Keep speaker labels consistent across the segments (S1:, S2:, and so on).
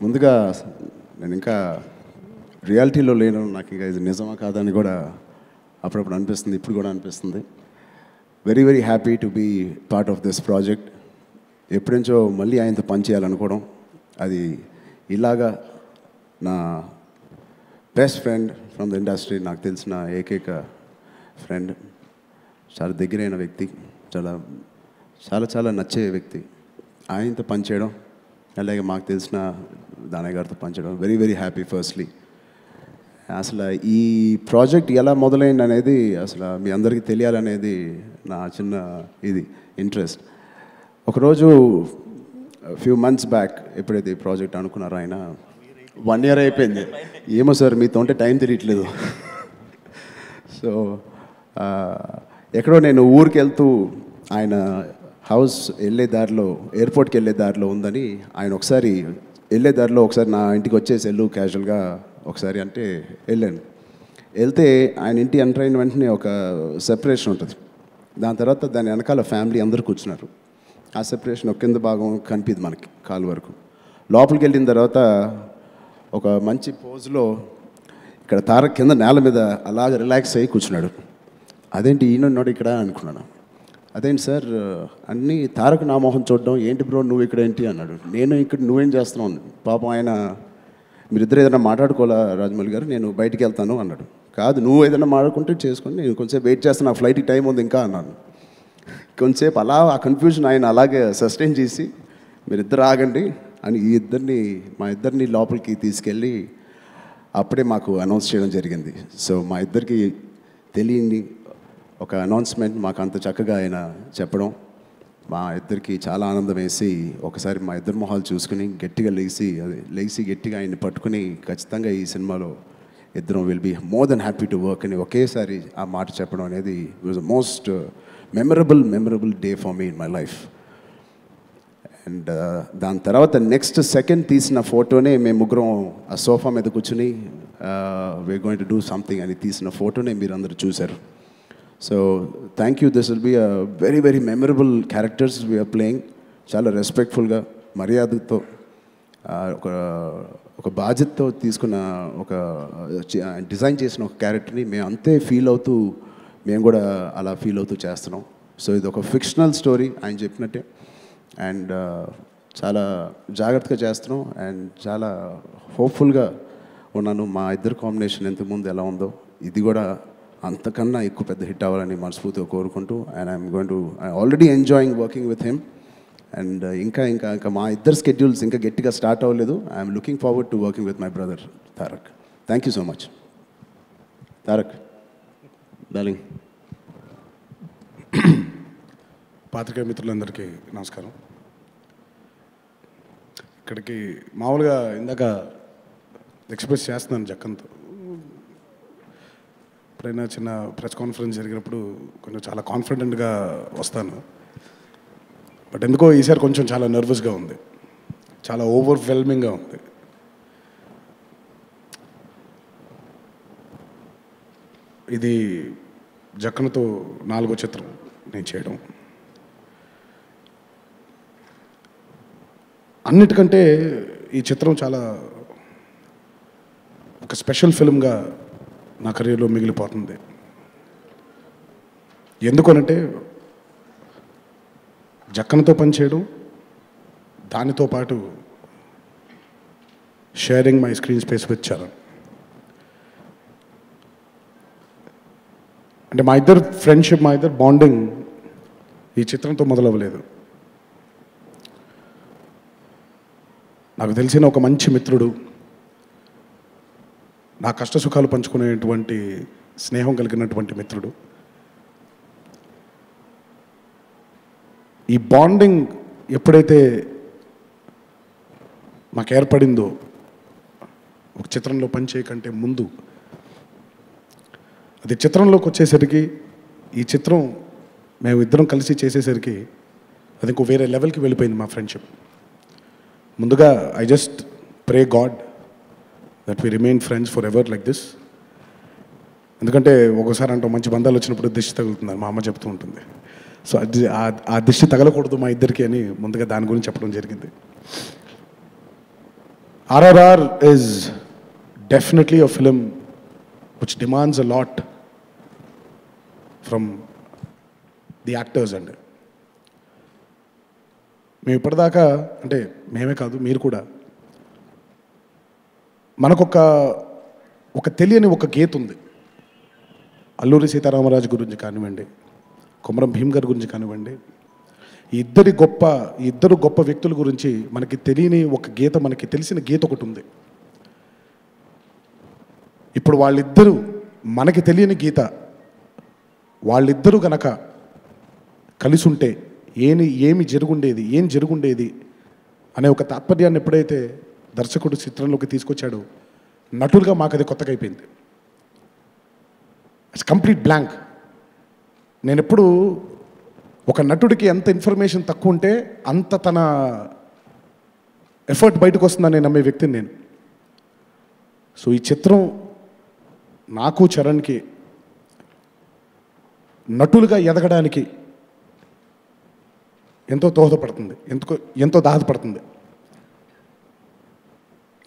S1: ముందుగా నేను ఇంకా రియాలిటీలో లేను, నాకు ఇంకా ఇది నిజమా కాదని కూడా అప్పుడప్పుడు అనిపిస్తుంది, ఇప్పుడు కూడా అనిపిస్తుంది. Very very happy to be part of this project. ఎప్పుడుంచో మళ్ళీ ఆయనతో పని చేయాలనుకోవడం, అది ఇలాగా నా best friend from the industry, నాకు తెలిసిన ఏకైక ఫ్రెండ్, చాలా దగ్గరైన వ్యక్తి, చాలా చాలా చాలా నచ్చే వ్యక్తి, ఆయనతో పనిచేయడం, అలాగే మాకు తెలిసిన దానయ్య గారితో పనిచేయడం వెరీ వెరీ హ్యాపీ. ఫస్ట్లీ అసలు ఈ ప్రాజెక్ట్ ఎలా మొదలైంది అనేది అసలు మీ అందరికీ తెలియాలనేది నా చిన్న ఇది ఇంట్రెస్ట్. ఒకరోజు ఫ్యూ మంత్స్ బ్యాక్ ఎప్పుడైతే ఈ ప్రాజెక్ట్ అనుకున్నారో ఆయన 1 year అయిపోయింది. ఏమో సార్ మీతో ఉంటే టైం తెలియట్లేదు. సో ఎక్కడో నేను ఊరికి వెళ్తూ ఆయన హౌస్ వెళ్ళే దారిలో, ఎయిర్పోర్ట్కి వెళ్ళే దారిలో ఉందని ఆయన ఒకసారి వెళ్ళే దారిలో ఒకసారి నా ఇంటికి వచ్చేసి వెళ్ళు క్యాజువల్గా ఒకసారి అంటే వెళ్ళాను. వెళ్తే ఆయన ఇంటి ఎంటర్ అయిన వెంటనే ఒక సెపరేషన్ ఉంటుంది. దాని తర్వాత దాని వెనకాల ఫ్యామిలీ అందరూ కూర్చున్నారు. ఆ సెపరేషన్ ఒక కింద భాగం కనిపిది మనకి కాలు వరకు. లోపలికి వెళ్ళిన తర్వాత ఒక మంచి పోజ్లో ఇక్కడ తారక్ కింద నేల మీద అలాగ రిలాక్స్ అయ్యి కూర్చున్నాడు. అదేంటి ఈయనన్నాడు ఇక్కడ అనుకున్నాను. అదేంటి సార్ అన్నీ తారక్ నా మొహం చూడడం ఏంటి బ్రో, నువ్వు ఇక్కడ ఏంటి అన్నాడు. నేను ఇక్కడ నువ్వేం చేస్తున్నావు? పాపం ఆయన మీరిద్దరు ఏదైనా మాట్లాడుకోవాలా రాజమౌళి గారు, నేను బయటికి వెళ్తాను అన్నాడు. కాదు నువ్వు ఏదైనా మాట్లాడుకుంటే చేసుకొని నేను కొంచెంసేపు వెయిట్ చేస్తాను, నా ఫ్లైట్కి టైం ఉంది ఇంకా అన్నాను. కొంచెంసేపు అలా ఆ కన్ఫ్యూజన్ ఆయన అలాగే సస్టైన్ చేసి మీరిద్దరు ఆగండి అని మా ఇద్దరిని లోపలికి తీసుకెళ్ళి అప్పుడే మాకు అనౌన్స్ చేయడం జరిగింది. సో మా ఇద్దరికి తెలియని ఒక అనౌన్స్మెంట్ మాకు అంత చక్కగా ఆయన చెప్పడం మా ఇద్దరికి చాలా ఆనందం వేసి, ఒకసారి మా ఇద్దరు మొహాలు చూసుకుని గట్టిగా లేచి గట్టిగా ఆయన్ని పట్టుకుని ఖచ్చితంగా ఈ సినిమాలో ఇద్దరం will be more than happy to work అని ఒకేసారి ఆ మాట చెప్పడం అనేది was the most memorable day for me in my life. And దాని తర్వాత నెక్స్ట్ సెకండ్ తీసిన ఫోటోనే మేము ముగ్గురం ఆ సోఫా మీద కూర్చుని we are going to do something అని తీసిన ఫోటోనే మీరు అందరూ చూశారు. So thank you. This will be a very very memorable characters we are playing. చాలా రెస్పెక్ట్ఫుల్గా, మర్యాదతో, ఒక బాధ్యతతో తీసుకున్న ఒక డిజైన్ చేసిన ఒక క్యారెక్టర్ని మేము అంతే ఫీల్ అవుతూ, మేము కూడా అలా ఫీల్ అవుతూ చేస్తున్నాం. సో ఇది ఒక ఫిక్షనల్ స్టోరీ ఆయన చెప్పినట్టే. అండ్ చాలా జాగ్రత్తగా చేస్తున్నాం అండ్ చాలా హోప్ఫుల్గా ఉన్నాను. మా ఇద్దరు కాంబినేషన్ ఇంతకుముందు ఎలా ఉందో ఇది కూడా అంతకన్నా ఎక్కువ పెద్ద హిట్ అవ్వాలని మనస్ఫూర్తిగా కోరుకుంటూ, and I already enjoying working with him. And ఇంకా మా ఇద్దరు స్కెడ్యూల్స్ ఇంకా గట్టిగా స్టార్ట్ అవ్వలేదు. I'm looking forward to working with my brother Tarak. Thank you so much Tarak darling.
S2: పాత్రికేయ మిత్రులందరికీ నమస్కారం. ఇక్కడికి మామూలుగా ఇందాక ఎక్స్ప్రెస్ చేస్తున్నాను జక్కన్తో, ఎప్పుడైనా చిన్న ప్రెస్ కాన్ఫరెన్స్ జరిగినప్పుడు కొంచెం చాలా కాన్ఫిడెంట్గా వస్తాను. బట్ ఎందుకో ఈసారి కొంచెం చాలా నర్వస్గా ఉంది, చాలా ఓవర్వెల్మింగ్గా ఉంది. ఇది జక్కన్తో 4వ చిత్రం నేను చేయడం. అన్నిటికంటే ఈ చిత్రం చాలా ఒక స్పెషల్ ఫిల్మ్గా నా కెరీర్లో మిగిలిపోతుంది. ఎందుకనంటే జక్కన్తో పనిచేయడం, దానితో పాటు sharing my screen space with Charan. అంటే మా ఇద్దరు ఫ్రెండ్షిప్, మా ఇద్దరు బాండింగ్ ఈ చిత్రంతో మొదలవ్వలేదు. నాకు తెలిసిన ఒక మంచి మిత్రుడు, నా కష్ట సుఖాలు పంచుకునేటువంటి స్నేహం కలిగినటువంటి మిత్రుడు. ఈ బాండింగ్ ఎప్పుడైతే మాకు ఏర్పడిందో ఒక చిత్రంలో పనిచేయకంటే ముందు, అది చిత్రంలోకి వచ్చేసరికి, ఈ చిత్రం మేము ఇద్దరం కలిసి చేసేసరికి అది ఇంకో వేరే లెవెల్కి వెళ్ళిపోయింది మా ఫ్రెండ్షిప్. ముందుగా I just pray God that we remain friends for ever like this. ఎందుకంటే ఒక్కోసారి అంటూ మంచి బంధాలు వచ్చినప్పుడు దిష్టి తగులుతుందని మా అమ్మ చెప్తూ ఉంటుంది. సో ఆ దిష్టి తగలకూడదు మా ఇద్దరికి అని ముందుగా దాని గురించి చెప్పడం జరిగింది. RRR is definitely a film which demands a lot from the actors అండి. మేము ఇప్పటిదాకా అంటే మేమే కాదు మీరు కూడా మనకొక తెలియని ఒక గీత ఉంది. అల్లూరి సీతారామరాజు గురించి కానివ్వండి, కొమరం భీమ్ గారి గురించి కానివ్వండి, ఈ ఇద్దరు గొప్ప వ్యక్తుల గురించి మనకి తెలియని ఒక గీత, మనకి తెలిసిన గీత ఒకటి ఉంది. ఇప్పుడు వాళ్ళిద్దరూ మనకి తెలియని గీత, వాళ్ళిద్దరూ గనక కలిసి ఉంటే ఏం జరుగుండేది అనే ఒక తాత్పర్యాన్ని ఎప్పుడైతే దర్శకుడు చిత్రంలోకి తీసుకొచ్చాడో నటులుగా మాకు అది కొత్తగా అయిపోయింది. It's complete blank. నేను ఎప్పుడు ఒక నటుడికి ఎంత ఇన్ఫర్మేషన్ తక్కువ ఉంటే అంత తన ఎఫర్ట్ బయటకు వస్తుందని నమ్మే వ్యక్తిని నేను. సో ఈ చిత్రం నాకు చరణ్కి నటులుగా ఎదగడానికి ఎంతో దోహదపడుతుంది, ఎంతో దోహదపడుతుంది.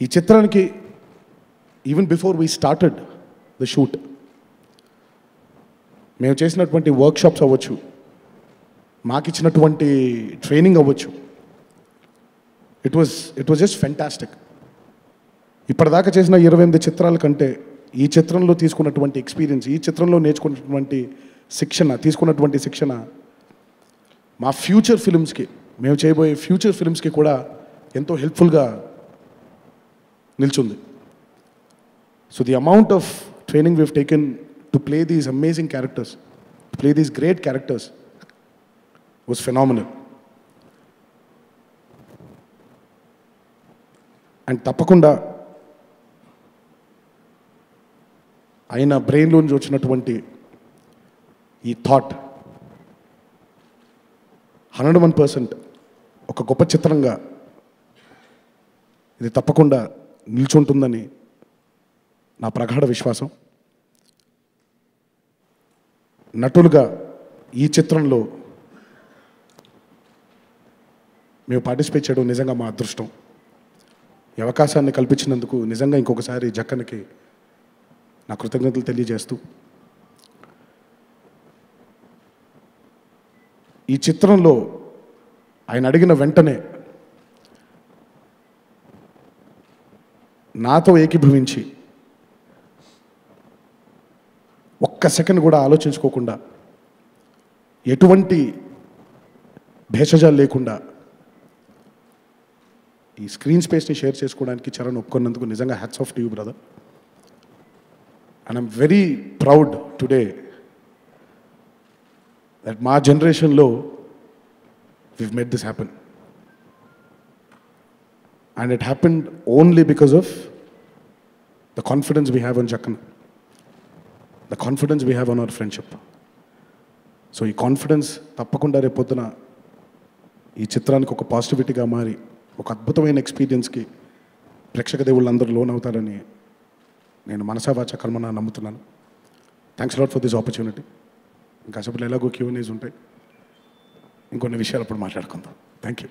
S2: ఈ చిత్రానికి even before we started the shoot మేము చేసినటువంటి వర్క్షాప్స్ అవ్వచ్చు, మాకు ఇచ్చినటువంటి ట్రైనింగ్ అవ్వచ్చు, ఇట్ వాజ్ జస్ట్ ఫెంటాస్టిక్. ఇప్పటిదాకా చేసిన 28 చిత్రాల కంటే ఈ చిత్రంలో తీసుకున్నటువంటి ఎక్స్పీరియన్స్, ఈ చిత్రంలో తీసుకున్నటువంటి శిక్షణ మా ఫ్యూచర్ ఫిల్మ్స్కి, మేము చేయబోయే ఫ్యూచర్ ఫిల్మ్స్కి కూడా ఎంతో హెల్ప్ఫుల్గా నిల్చుంది. So the amount of training we've taken to play these amazing characters, to play these great characters was phenomenal. And తప్పకుండా ఆయన బ్రెయిన్లోంచి వచ్చినటువంటి ఈ థాట్ 101% ఒక గొప్ప చిత్రంగా ఇది తప్పకుండా నిల్చుంటుందని నా ప్రగాఢ విశ్వాసం. నటులుగా ఈ చిత్రంలో మేము పార్టిసిపేట్ చేయడం నిజంగా మా అదృష్టం. ఈ అవకాశాన్ని కల్పించినందుకు నిజంగా ఇంకొకసారి జక్కన్కి నా కృతజ్ఞతలు తెలియజేస్తూ, ఈ చిత్రంలో ఆయన అడిగిన వెంటనే నాతో ఏకీభవించి ఒక్క సెకండ్ కూడా ఆలోచించుకోకుండా, ఎటువంటి భేషజాలు లేకుండా ఈ స్క్రీన్ స్పేస్ని షేర్ చేసుకోవడానికి చరణ్ ఒప్పుకున్నందుకు నిజంగా hats off to you brother. And I'm very proud today that మా జనరేషన్లో we've made this happen. And it happened only because of the confidence we have on Jakkan, the confidence we have on our friendship. So ఈ confidence తప్పకుండా రేపొద్దున ఈ చిత్రానికి ఒక పాజిటివిటీగా మారి ఒక అద్భుతమైన ఎక్స్పీరియన్స్కి ప్రేక్షక దేవుళ్ళందరూ లోన్ అవుతారని నేను మనసావాచ కర్మన నమ్ముతున్నాను. Thanks lot for this opportunity. ఇంకా అసలు ఎలాగో Q&As ఉంటాయి, ఇంకొన్ని విషయాలు అప్పుడు మాట్లాడుకుందాం. Thank you.